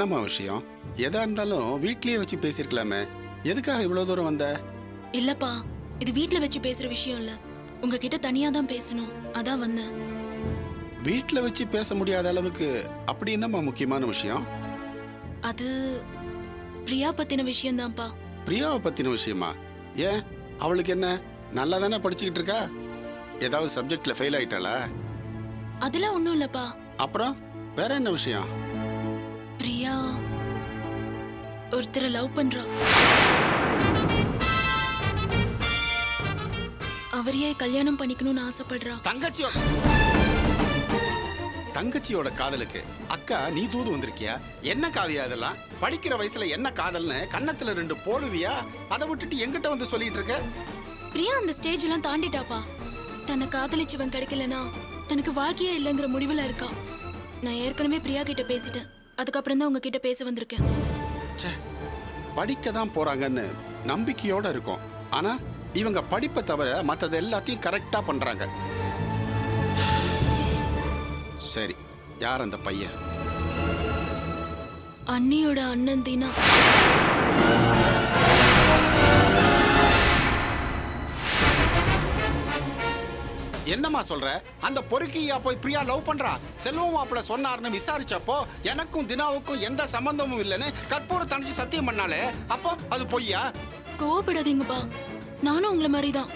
என்னம்மா விஷயம்? எதா இருந்தாலும் வீட்லயே வச்சு பேசிருக்கலாமே. எதுக்காக இவ்வளவு தூரம் வந்த? இல்லப்பா, இது வீட்ல வச்சு பேசுற விஷயம் இல்ல. உங்ககிட்ட தனியா தான் பேசணும், அதான் வந்தேன். வீட்ல வச்சு பேச முடியாத அளவுக்கு அப்படி என்னம்மா முக்கியமான விஷயம்? அது பிரியா பத்தின விஷயம் தான்ப்பா. பிரியாவை பத்தின விஷயமா? ஏன், அவளுக்கு என்ன, நல்லா தானே படிச்சுக்கிட்டு இருக்கா? ஏதாவது சப்ஜெக்ட்ல ஃபெயில் ஆயிட்டாளா? அதெல்லாம் ஒண்ணும் இல்லப்பா. அப்புறம் வேற என்ன விஷயம்? பிரியா ஒருத்தரை லவ் பண்றா. அவரையே கல்யாணம் பண்ணிக்கணும்னு ஆசைப்படுறா. தங்கச்சியோட காதலுக்கு அக்கா நீ தூது வந்திருக்கியா? என்ன காவியா அதெல்லாம்? படிக்கிற வயசுல என்ன காதல்னு கன்னத்துல 2 போடுவியா? அதை விட்டுட்டு எங்கிட்ட வந்து சொல்லிட்டு இருக்க? பிரியா அந்த ஸ்டேஜ் எல்லாம் தாண்டிட்டாப்பா. தன்னை காதலிச்சவன் கிடைக்கலனா தனக்கு வாழ்க்கையே இல்லைங்கிற முடிவுல இருக்கா. நான் ஏற்கனவே பிரியா கிட்ட பேசிட்டேன். அதுக்கப்புறம் தான் உங்ககிட்ட பேச வந்திருக்கேன். படிக்க தான் போறாங்கன்னு நம்பிக்கையோட இருக்கும். ஆனா இவங்க படிப்பை தவிர மற்றது எல்லாத்தையும் கரெக்டா பண்றாங்க. சரி, யார் அந்த பையன்? அண்ணியோட அண்ணன் தீனா. என்னம்மா சொல்ற? அந்த பொறுக்கியா போய் பிரியா லவ் பண்றா? செல்வம் மாப்பிள்ள சொன்னார்னு விசாரிச்சப்போ எனக்கும் தினாவுக்கும் எந்த சம்பந்தமும் இல்லைன்னு கற்பூர தனிச்சு சத்தியம் பண்ணாலே, அப்போ அது பொய்யா? கோவப்படாதீங்கப்பா, நானும் உங்களை மாதிரி தான்.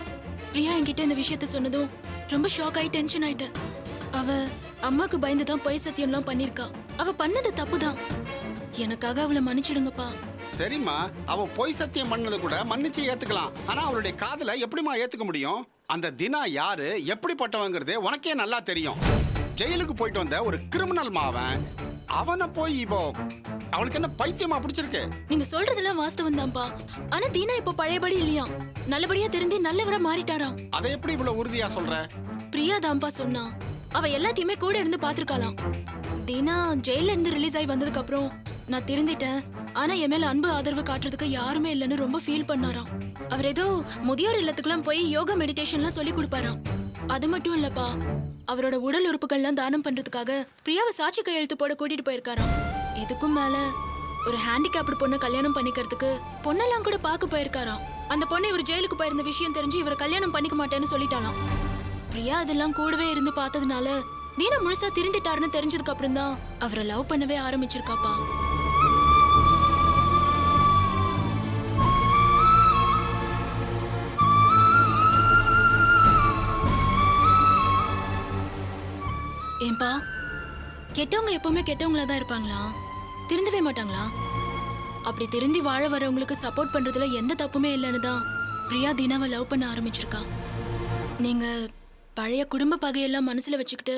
பிரியா என்கிட்ட இந்த விஷயத்த சொன்னதும் ரொம்ப ஷாக் ஆகி டென்ஷன் ஆயிட்டேன். அவ அம்மாக்கு பயந்து தான் பொய் சத்தியம்லாம் பண்ணிருக்கா. அவ பண்ணது தப்புதான். எனக்காக அவளை மன்னிச்சிடுங்கப்பா. சரிம்மா, அவ பொய் சத்தியம் பண்ணது கூட மன்னிச்சு ஏத்துக்கலாம். ஆனா அவளுடைய காதலை எப்படிமா ஏத்துக்க முடியும்? அந்த தினா யாரு, எப்படிப்பட்டவங்கிறதே உனக்கே நல்லா தெரியும். ஜெயிலுக்கு போயிட்டு வந்த ஒரு கிரிமினல் மாவன். அவனை போய் இவோ, அவளுக்கு என்ன பைத்தியமா பிடிச்சிருக்கு? நீங்க சொல்றதெல்லாம் வாஸ்தவம் தான்ப்பா. ஆனா தீனா இப்ப பழையபடி இல்லையா, நல்லபடியா தெரிஞ்சு நல்லவரா மாறிட்டாராம். அதை எப்படி இவ்வளவு உறுதியா சொல்ற? பிரியா தான்ப்பா சொன்னா. அவ எல்லாத்தையுமே கூட இருந்து பாத்துருக்கலாம். தீனா ஜெயில இருந்து ரிலீஸ் ஆகி வந்ததுக்கு அப்புறம் நான் திருந்திட்டேன், ஆனா என் மேல அன்பு ஆதரவு காட்டுறதுக்கு யாருமே இல்லைன்னு ரொம்ப ஃபீல் பண்ணாராம். அவர் ஏதோ முதியோர் இல்லத்துக்குலாம் போய் யோகா மெடிடேஷன்லாம் சொல்லி கொடுப்பாராம். அது மட்டும் இல்லப்பா, அவரோட உடல் உறுப்புகள்லாம் தானம் பண்றதுக்காக பிரியாவை சாட்சி கையெழுத்து போட கூட்டிட்டு போயிருக்காராம். இதுக்கும் மேல ஒரு ஹேண்டிகேப்டு பொண்ணை கல்யாணம் பண்ணிக்கிறதுக்கு பொண்ணெல்லாம் கூட பார்க்க போயிருக்காராம். அந்த பொண்ணு இவர் ஜெயிலுக்கு போயிருந்த விஷயம் தெரிஞ்சு இவரை கல்யாணம் பண்ணிக்க மாட்டேன்னு சொல்லிட்டாலாம். பிரியா அதெல்லாம் கூடவே இருந்து பார்த்ததுனால தீனா முழுசா திருந்திட்டாருன்னு தெரிஞ்சதுக்கு அப்புறம் தான் அவரை லவ் பண்ணவே ஆரம்பிச்சிருக்காப்பா. ஏன்பா, கெட்டவங்க எப்பவுமே கெட்டவங்களா தான் இருப்பாங்களா? திருந்தவே மாட்டாங்களா? அப்படி திருந்தி வாழ வரவங்களுக்கு சப்போர்ட் பண்றதுல எந்த தப்புமே இல்லைன்னு தான் பிரியா தீனாவை லவ் பண்ண ஆரம்பிச்சிருக்கா. நீங்க பழைய குடும்ப பகையெல்லாம் மனசுல வச்சுக்கிட்டு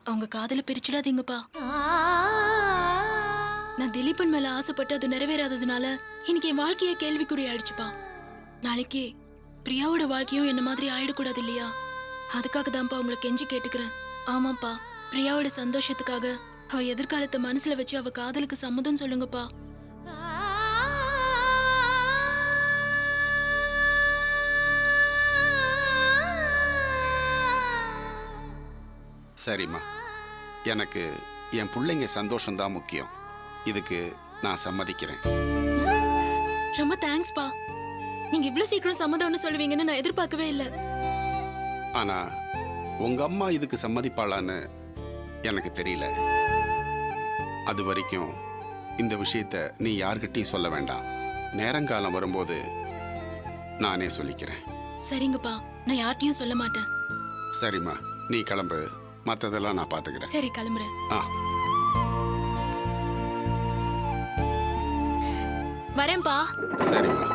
அவங்க காதல பிரிச்சிடாதீங்கப்பா. நான் திலீபன் மேல ஆசைப்பட்டு அது நிறைவேறாததுனால இன்னைக்கு என் வாழ்க்கையே கேள்விக்குறி ஆயிடுச்சுப்பா. நாளைக்கு பிரியாவோட வாழ்க்கையும் என்ன மாதிரி ஆயிடக்கூடாது இல்லையா? அதுக்காக தான்ப்பா உங்களை கெஞ்சி கேட்டுக்கிறேன். ஆமாப்பா, பிரியாவோட சந்தோஷத்துக்காக அவ எதிர்காலத்தை மனசுல வச்சு அவ காதலுக்கு சம்மதம் சொல்லுங்கப்பா. சரிம்மா, எனக்கு என் பிள்ளைங்க சந்தோஷம்தான் முக்கியம். இதுக்கு நான் சம்மதிக்கிறேன். ரொம்ப தேங்க்ஸ்பா. நீங்க இவ்வளவு சீக்கிரம் சம்மதம்னு சொல்லுவீங்கன்னு நான் எதிர்பார்க்கவே இல்லை. ஆனா உங்க அம்மா இதுக்கு சம்மதிப்பாளான்னு எனக்கு தெரியல. அது வரைக்கும் இந்த விஷயத்த நீ யார்கிட்டயும் சொல்ல வேண்டாம். நேரங்காலம் வரும்போது நானே சொல்லிக்கிறேன். சரிங்கப்பா, நான் யார்கிட்டயும் சொல்ல மாட்டேன். சரிம்மா, நீ கிளம்பு, மற்றதெல்லாம் நான் பார்த்துக்கிறேன். சரி, கிளம்புறேன். வரேன்பா. சரிம்மா.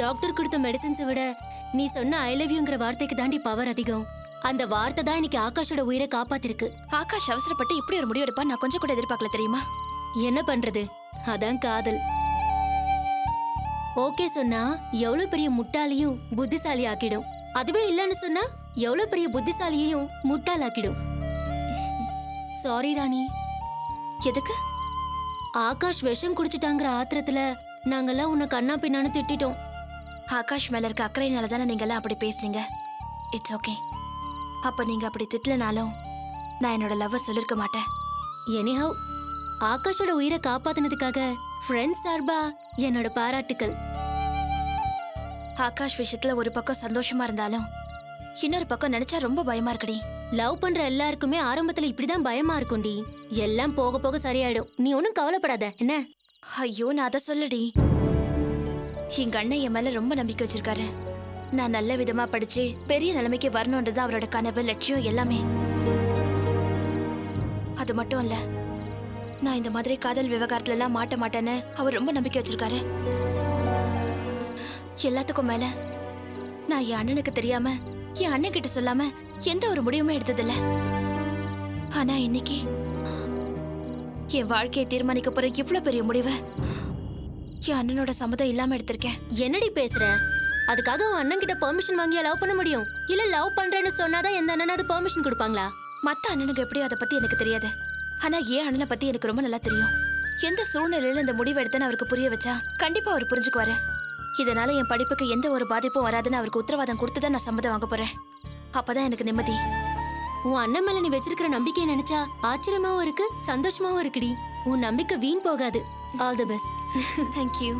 டாக்டர் கொடுத்த மெடிசன்ஸை விட நீ சொன்ன ஐ லவ் யூங்கிற வார்த்தைக்கு தாண்டி பவர் அதிகம். அந்த வார்த்தை தான் இன்னைக்கு ஆகாஷோட உயிரை காப்பாத்திருக்கு. ஆகாஷ் அவசரப்பட்டு இப்படி ஒரு முடிவு எடுப்பா நான் கொஞ்சம் கூட எதிர்பார்க்கல தெரியுமா? என்ன பண்றது, அதான் காதல். ஓகே சொன்னா எவ்வளவு பெரிய முட்டாளையும் புத்திசாலி ஆக்கிடும். அதுவே இல்லன்னு சொன்னா எவ்வளவு பெரிய புத்திசாலியையும் முட்டாளாக்கிடும். சாரி ராணி. எதுக்கு? ஆகாஷ் விஷம் குடிச்சிட்டாங்கிற ஆத்திரத்துல நாங்கெல்லாம் உன்னை கண்ணா பின்னான்னு திட்டிட்டோம். ஆகாஷ் மேல இருக்க அக்கறையினால தானே நீங்க எல்லாம் அப்படி பேசுனீங்க. It's okay. அப்ப நீங்க அப்படி திட்டலனாலும் நான் என்னோட லவ் சொல்லிருக்க மாட்டேன். எனிஹவ், ஆகாஷோட உயிரை காப்பாத்தினதுக்காக ஃப்ரெண்ட்ஸ் சார்பா என்னோட பாராட்டுக்கள். ஆகாஷ் விஷயத்துல ஒரு பக்கம் சந்தோஷமா இருந்தாலும் இன்னொரு பக்கம் நினைச்சா ரொம்ப பயமா இருக்குடி. லவ் பண்ற எல்லாருக்குமே ஆரம்பத்துல இப்படிதான் பயமா இருக்கும்டி. எல்லாம் போக போக சரியாயிடும். நீ ஒன்னும் கவலைப்படாத என்ன? ஐயோ, நான் அதை சொல்லடி. எங்க அண்ணன் என் மேல ரொம்ப நம்பிக்கை வச்சிருக்காரு. நான் நல்ல விதமா படிச்சு பெரிய நிலைமைக்கு வரணும்ன்றது அவரோட கனவு, லட்சியம் எல்லாமே. அது மட்டும் இல்ல, நான் இந்த மாதிரி காதல் விவகாரத்துல எல்லாம் மாட்ட மாட்டேன்னு அவர் ரொம்ப நம்பிக்கை வச்சிருக்காரு. எல்லாத்துக்கும் மேல நான் என் அண்ணனுக்கு தெரியாம, என் அண்ணன் கிட்ட சொல்லாம எந்த ஒரு முடிவுமே எடுத்ததில்ல. ஆனா இன்னைக்கு என் வாழ்க்கையை தீர்மானிக்க போற இவ்வளவு பெரிய முடிவை என் அண்ணனோட சம்மதம் இல்லாம எடுத்திருக்கேன். என்னடி பேசுற? அதுக்காக உன் அண்ணன் கிட்ட பெர்மிஷன் வாங்கியா லவ் பண்ண முடியும்? இல்ல லவ் பண்றேன்னு சொன்னாதான் எந்த அண்ணனாவது பெர்மிஷன் கொடுப்பாங்களா? மத்த அண்ணனுக்கு எப்படியோ அதை பத்தி எனக்கு தெரியாது. ஆனா என் அண்ணனை பத்தி எனக்கு ரொம்ப நல்லா தெரியும். எந்த சூழ்நிலையில இந்த முடிவு எடுத்தேன்னு அவருக்கு புரிய வச்சா கண்டிப்பா அவர் புரிஞ்சுக்குவாரு. இதனால என் படிப்புக்கு எந்த ஒரு பாதிப்பும் வராதுன்னு அவருக்கு உத்தரவாதம் கொடுத்துதான் நான் சம்மதம் வாங்க போறேன். அப்பதான் எனக்கு நிம்மதி. உன் அண்ணன் மேல நீ வச்சிருக்கிற நம்பிக்கையை நினைச்சா ஆச்சரியமாவும் இருக்கு, சந்தோஷமாவும் இருக்குடி. உன் நம்பிக்கை வீண் போகாது. All the best. தேங்க்யூ.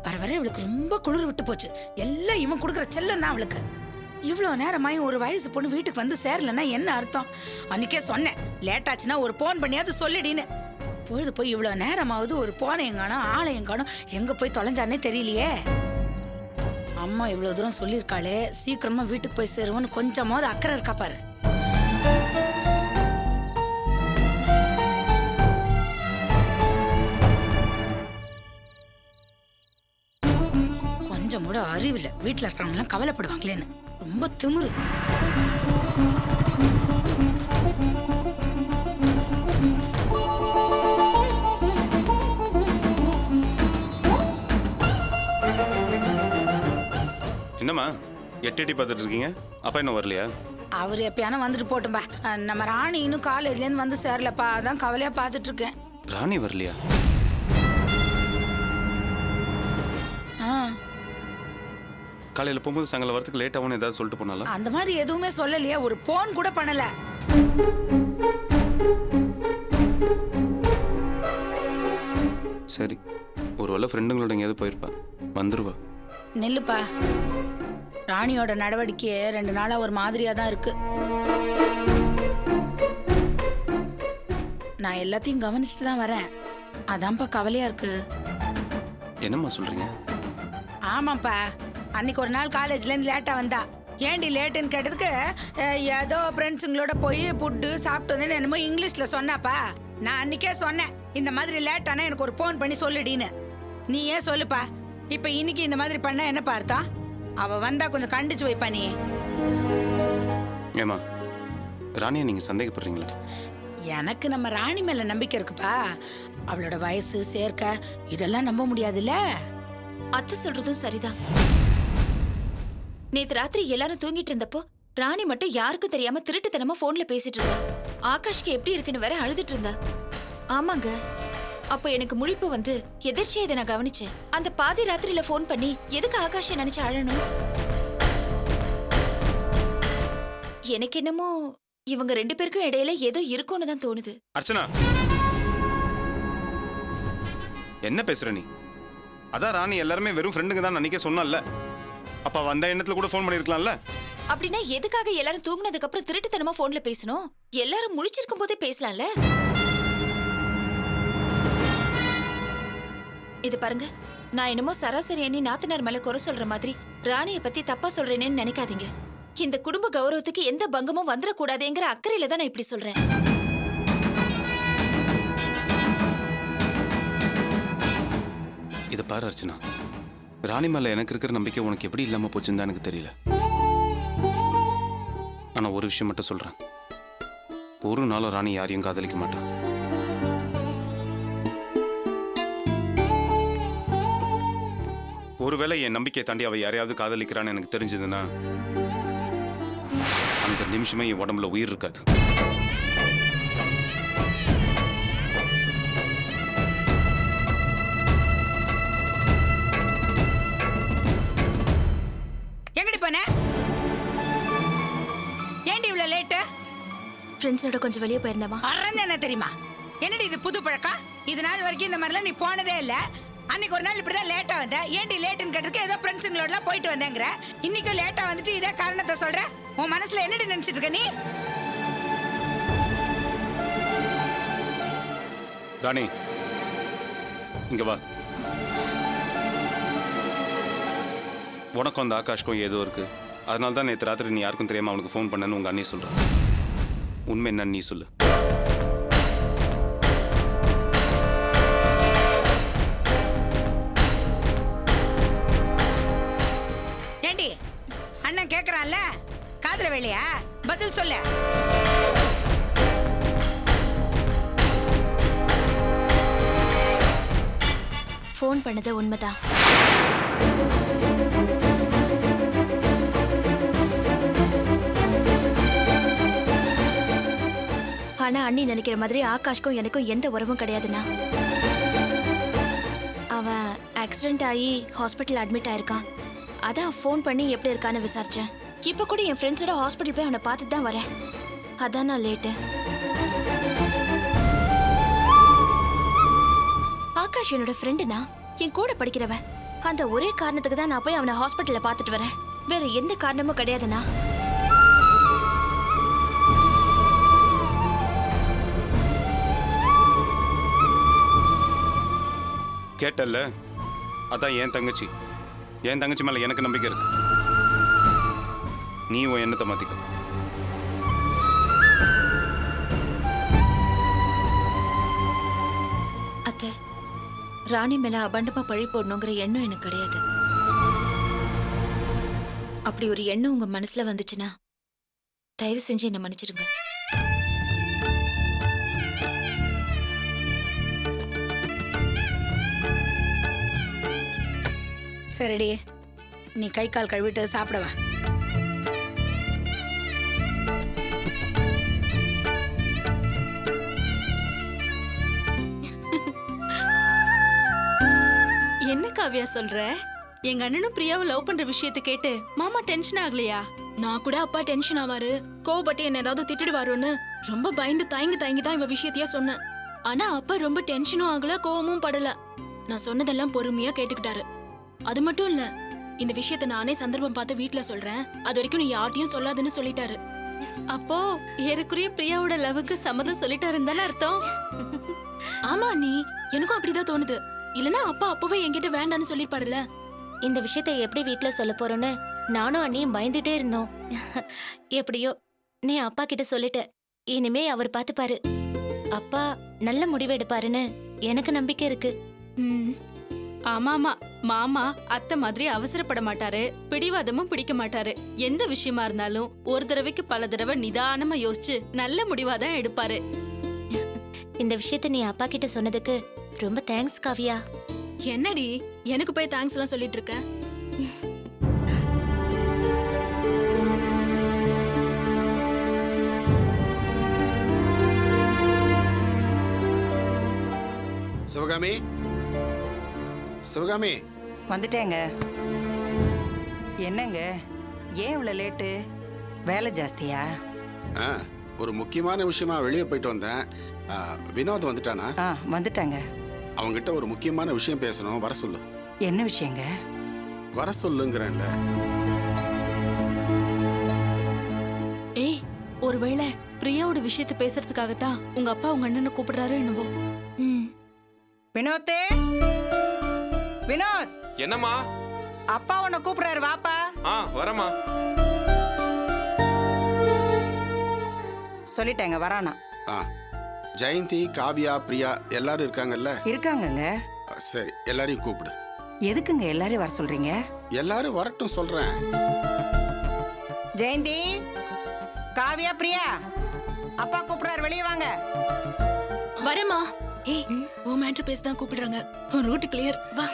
வர வர இவளுக்கு ரொம்ப குளிர் விட்டு போச்சு. எல்லாம் இவன் கொடுக்குற செல்லம் தான் அவளுக்கு. இவ்வளோ நேரமாயும் ஒரு வயசு பொண்ணு வீட்டுக்கு வந்து சேரலன்னா என்ன அர்த்தம்? அன்னைக்கே சொன்னேன், லேட் ஆச்சுன்னா ஒரு போன் பண்ணியாவது சொல்லிடின்னு. பொழுது போய் இவ்வளோ நேரமாவது ஒரு போனை எங்கானோ ஆளை எங்கானோ எங்க போய் தொலைஞ்சானே தெரியலையே. அம்மா இவ்வளோ தூரம் சொல்லியிருக்காளே, சீக்கிரமா வீட்டுக்கு போய் சேருவோன்னு கொஞ்சமாவது அக்கறை இருக்கா பாரு. கொஞ்சம் கூட அறிவில்லை, வீட்டுல இருக்கிறவங்க எல்லாம் கவலைப்படுவாங்களேன்னு ரொம்ப திமிரு. என்னம்மா எட்டி பார்த்துட்டு இருக்கீங்க? அப்பா இன்னும் வரலையா? அவரு எப்பயானு வந்துட்டு போட்டும்பா. நம்ம ராணி இன்னும் காலேஜ்ல இருந்து வந்து சேரலப்பா, அதான் கவலையா பார்த்துட்டு இருக்கேன். ராணி வரலையா? காலையில் போகும்போது சாயங்காலம் வரத்துக்கு லேட் ஆகும்னு ஏதாவது சொல்லிட்டு போனாலும் அந்த மாதிரி எதுவுமே சொல்லலையே, ஒரு போன் கூட பண்ணல. சரி, ஒருவேளை ஃப்ரெண்டுங்களோட எங்கேயாவது போயிருப்பா, வந்துருவா. நெல்லுப்பா, ராணியோட நடவடிக்கையே 2 நாளா ஒரு மாதிரியா தான் இருக்கு. நான் எல்லாத்தையும் கவனிச்சுட்டு தான் வரேன், அதான்ப்பா கவலையா இருக்கு. என்னம்மா சொல்றீங்க? ஆமாப்பா, அன்னைக்கு ஒரு நாள் காலேஜ்ல இருந்து லேட்டா வந்தா. ஏன்டி லேட்டுன்னு கேட்டதுக்கு ஏதோ ஃப்ரெண்ட்ஸுங்களோட போய் புட்டு சாப்பிட்டு வந்தேன்னு என்னமோ இங்கிலீஷ்ல சொன்னாப்பா. நான் அன்னைக்கே சொன்னேன், இந்த மாதிரி லேட் ஆனா எனக்கு ஒரு போன் பண்ணி சொல்லுடின்னு. நீ ஏன் சொல்லுப்பா, இப்ப இன்னைக்கு இந்த மாதிரி பண்ண என்ன பார்த்தா? அவ வந்தா கொஞ்சம் கண்டிச்சு வைப்பா நீ. ஏமா ராணியை நீங்க சந்தேகப்படுறீங்களா? எனக்கு நம்ம ராணி மேல நம்பிக்கை இருக்குப்பா. அவளோட வயசு, சேர்க்க இதெல்லாம் நம்ப முடியாதுல்ல. அத்தை சொல்றதும் சரிதான். நேத்து ராத்திரி எல்லாரும் தூங்கிட்டு இருந்தப்போ ராணி மட்டும் யாருக்கும் தெரியாம திருட்டுத்தனமா போன்ல பேசிட்டு இருந்தா. ஆகாஷ்க்கு எப்படி இருக்குன்னு வேற அழுதுட்டு இருந்தா. ஆமாங்க, அப்ப எனக்கு முழிப்பு வந்து எதிர்ச்சியா இதை நான் கவனிச்சேன். அந்த பாதி ராத்திரியில போன் பண்ணி எதுக்கு ஆகாஷை நினைச்சு அழணும்? எனக்கு என்னமோ இவங்க 2 பேருக்கும் இடையில ஏதோ இருக்கும்னு தான் தோணுது. அர்ச்சனா, என்ன பேசுற நீ? அதான் ராணி எல்லாருமே வெறும் ஃப்ரெண்டுங்க தான் அன்னைக்கே சொன்னால. அப்ப வந்த எண்ணத்துல கூட ஃபோன் பண்ணிருக்கலாம்ல. அப்படின்னா எதுக்காக எல்லாரும் தூங்குனதுக்கு அப்புறம் திருட்டுத்தனமா போன்ல பேசணும்? எல்லாரும் முழிச்சிருக்கும் போதே பேசலாம்ல. இது பாருங்க, நான் என்னமோ சராசரி எண்ணி நாத்தனார் மேல குறை சொல்ற மாதிரி ராணிய பத்தி தப்பா சொல்றேன்னு நினைக்காதீங்க. இந்த குடும்ப கௌரவத்துக்கு எந்த பங்கமும் வந்துடக்கூடாதுங்கிற அக்கறையில தான் நான் இப்படி சொல்றேன். இதை பாரு அர்ச்சனா, ராணி மேல எனக்கு இருக்கிற நம்பிக்கை உனக்கு எப்படி இல்லாம போச்சுன்னு எனக்கு தெரியல. ஆனா ஒரு விஷயம் மட்டும் சொல்றேன், ஒரு நாளும் ராணி யாரையும் காதலிக்க மாட்டான். ஒருவேளை என் நம்பிக்கையை தாண்டி அவ யாரையாவது காதலிக்கிறான்னு எனக்கு தெரிஞ்சதுன்னா அந்த நிமிஷமே என் உடம்புல உயிர் இருக்காது. எங்கடி போன? ஏண்டி இவ்வளவு லேட்டு? ஃப்ரெண்ட்ஸோட கொஞ்சம் வெளியே போயிருந்தேமா. அறந்து என்ன தெரியுமா? என்னடி இது புது பழக்கம்? இது நாள் வரைக்கும் இந்த மாதிரிலாம் நீ போனதே இல்ல. அன்னைக்கு ஒரு நாள் இப்படிதான் லேட்டா வந்த. ஏண்டி லேட்டுன்னு கேட்டதுக்கு ஏதோ ஃப்ரெண்ட்ஸுங்களோட போயிட்டு வந்தேங்கிற. இன்னைக்கும் லேட்டா வந்துட்டு இதே காரணத்தை சொல்ற. உன் மனசுல என்னடி நினைச்சிட்டு இருக்க நீ? ராணி இங்க வா. உனக்கும் அந்த ஆகாஷ்க்கும் ஏதோ இருக்கு. அதனால தான் நேற்று ராத்திரி நீ யாருக்கும் தெரியாம அவனுக்கு ஃபோன் பண்ணேன்னு உங்க அண்ணி சொல்ற. உண்மை என்னன்னு நீ சொல்லு. ஏண்டி அண்ணன் கேக்குறான்ல, காதுல வேலையா? பதில் சொல்லு. ஃபோன் பண்ணது உண்மைதான். ஆனா அண்ணி நினைக்கிற மாதிரி ஆகாஷ்க்கும் எனக்கும் எந்த உறவும் கிடையாதுண்ணா. அவன் ஆக்சிடென்ட் ஆகி ஹாஸ்பிட்டல் அட்மிட் ஆயிருக்கான். அதான் ஃபோன் பண்ணி எப்படி இருக்கான்னு விசாரிச்சேன். இப்போ கூட என் ஃப்ரெண்ட்ஸோட ஹாஸ்பிட்டல் போய் அவனை பார்த்துட்டு தான் வரேன். அதான் நான் லேட்டு. ஆகாஷ் என்னோட ஃப்ரெண்டுனா, என் கூட படிக்கிறவன். அந்த ஒரே காரணத்துக்கு தான் நான் போய் அவனை ஹாஸ்பிட்டல்ல பார்த்துட்டு வரேன். வேற எந்த காரணமும் கிடையாதுண்ணா. கேட்டல்ல, அதான் என் தங்கச்சி. என் தங்கச்சி மேல எனக்கு நம்பிக்கை இருக்கு. நீ உன் எண்ணத்தை மாத்திக்க. அத்தை, ராணி மேல அபண்டமா பழி போடணுங்கிற எண்ணம் எனக்கு கிடையாது. அப்படி ஒரு எண்ணம் உங்க மனசுல வந்துச்சுன்னா தயவு செஞ்சு என்ன மன்னிச்சிடுங்க. சரிடி, நீ கை கால் கழுவிட்டு சாப்பிடவா. என்ன காவியா சொல்ற? எங்க அண்ணனும் பிரியாவும் லவ் பண்ற விஷயத்தை கேட்டு மாமா டென்ஷன் ஆகலையா? நான் கூட அப்பா டென்ஷன் ஆவாரு, கோவப்பட்டு என்ன ஏதாவது திட்டிடுவாருன்னு ரொம்ப பயந்து தயங்கி தான் இவ விஷயத்தையே சொன்னேன். ஆனா அப்பா ரொம்ப டென்ஷனும் ஆகல, கோவமும் படல. நான் சொன்னதெல்லாம் பொறுமையா கேட்டுக்கிட்டாரு. அது மட்டும் இல்ல, இந்த விஷயத்தை நானே சந்தர்ப்பம் பார்த்து வீட்டுல சொல்றேன், அது வரைக்கும் நீ யார்ட்டையும் சொல்லாதுன்னு சொல்லிட்டாரு. அப்போ ஏறக்குறைய பிரியாவோட லவ்வுக்கு சம்மதம் சொல்லிட்டாருன்னு தானே அர்த்தம்? ஆமா நீ, எனக்கும் அப்படிதான் தோணுது. இல்லனா அப்பா அப்பவே என்கிட்ட வேண்டான்னு சொல்லிருப்பாருல்ல. இந்த விஷயத்தை எப்படி வீட்ல சொல்ல போறோன்னு நானும் அண்ணியும் பயந்துட்டே இருந்தோம். எப்படியோ நீ அப்பா கிட்ட சொல்லிட்ட. இனிமே அவர் பார்த்துப்பாரு. அப்பா நல்ல முடிவு எடுப்பாருன்னு எனக்கு நம்பிக்கை இருக்கு. ஆமாமா, மாமா அத்தை மாதிரி அவசரப்பட மாட்டாரு, பிடிவாதமும் பிடிக்க மாட்டாரு. எந்த விஷயமா இருந்தாலும் ஒரு தடவைக்கு பல தடவை நிதானமா யோசிச்சு நல்ல முடிவாதான் எடுப்பாரு. இந்த விஷயத்த நீ அப்பா கிட்ட சொன்னதுக்கு ரொம்ப தேங்க்ஸ் காவியா. என்னடி எனக்கு போய் தேங்க்ஸ் எல்லாம் சொல்லிட்டு இருக்க? சிவகாமி, சிவகாமி. வந்துட்டேங்க. என்னங்க, ஏன் இவ்வளோ லேட்டு? வேலை ஜாஸ்தியா? ஒரு முக்கியமான விஷயமா வெளியே போயிட்டு வந்தேன். வினோத் வந்துட்டானா? வந்துட்டாங்க. அவங்கிட்ட ஒரு முக்கியமான விஷயம் பேசணும், வர சொல்லு. என்ன விஷயங்க? வர சொல்லுங்கிறேன்ல. ஏய், ஒருவேளை பிரியாவோட விஷயத்தை பேசுறதுக்காகத்தான் உங்க அப்பா உங்க அண்ணனை கூப்பிடுறாரு என்னவோ. வினோத்தே, வினோத். என்னம்மா? அப்பா உன்னை கூப்பிடுறாரு, வாப்பா. வரமா. சொல்லிட்டேங்க, வரானா. ஜெயந்தி, காவியா, பிரியா எல்லாரும் இருக்காங்கல்ல? இருக்காங்கங்க. சரி, எல்லாரையும் கூப்பிடு. எதுக்குங்க எல்லாரையும் வர சொல்றீங்க? எல்லாரும் வரட்டும் சொல்றேன். ஜெயந்தி, காவியா, பிரியா, அப்பா கூப்பிடுறாரு, வெளியே வாங்க. வரேம்மா. ஏய், ஓ மேட்ரு பேச தான் கூப்பிடுறாங்க. ரூட் கிளியர், வா.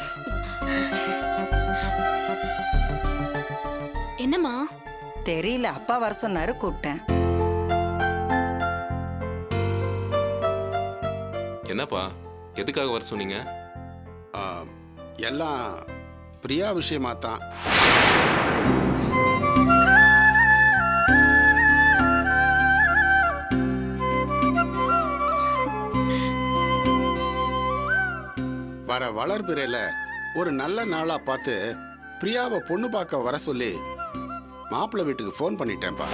என்னம்மா? தெரியல, அப்பா வர சொன்னாரு, கூப்பிட்டேன். என்னப்பா எதுக்காக வர சொன்னீங்க? ஆ, எல்லாம் பிரியா விஷயமா தான். வர வளர்பிறையில ஒரு நல்ல நாளா பார்த்து பிரியாவை பொண்ணு பார்க்க வர சொல்லி மாப்பிள்ளை வீட்டுக்கு ஃபோன் பண்ணிட்டேன்ப்பா.